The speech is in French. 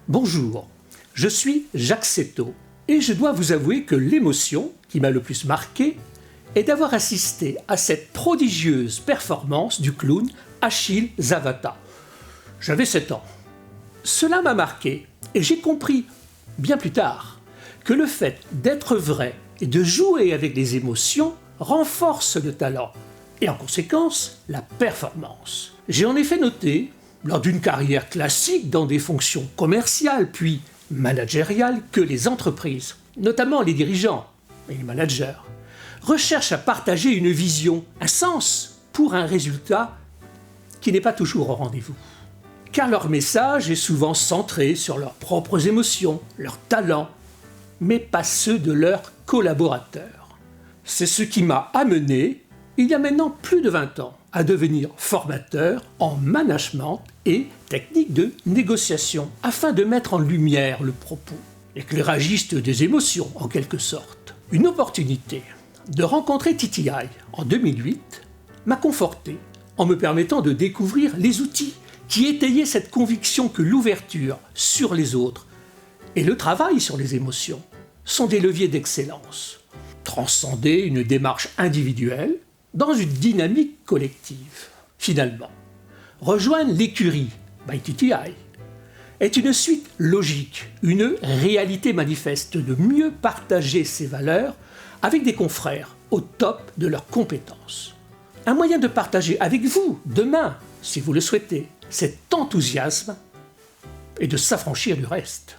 Bonjour, je suis Jacques Cetto et je dois vous avouer que l'émotion qui m'a le plus marqué est d'avoir assisté à cette prodigieuse performance du clown Achille Zavata. J'avais 7 ans. Cela m'a marqué et j'ai compris, bien plus tard, que le fait d'être vrai et de jouer avec les émotions renforce le talent et en conséquence la performance. J'ai en effet noté, lors d'une carrière classique dans des fonctions commerciales puis managériales, que les entreprises, notamment les dirigeants et les managers, recherchent à partager une vision, un sens pour un résultat qui n'est pas toujours au rendez-vous. Car leur message est souvent centré sur leurs propres émotions, leurs talents, mais pas ceux de leurs collaborateurs. C'est ce qui m'a amené, il y a maintenant plus de 20 ans, à devenir formateur en management et technique de négociation, afin de mettre en lumière le propos, éclairagiste des émotions en quelque sorte. Une opportunité de rencontrer TTI en 2008 m'a conforté en me permettant de découvrir les outils qui étayaient cette conviction que l'ouverture sur les autres et le travail sur les émotions sont des leviers d'excellence. Transcender une démarche individuelle dans une dynamique collective. Finalement, rejoindre l'écurie by TTI est une suite logique, une réalité manifeste de mieux partager ses valeurs avec des confrères au top de leurs compétences. Un moyen de partager avec vous, demain, si vous le souhaitez, cet enthousiasme et de s'affranchir du reste.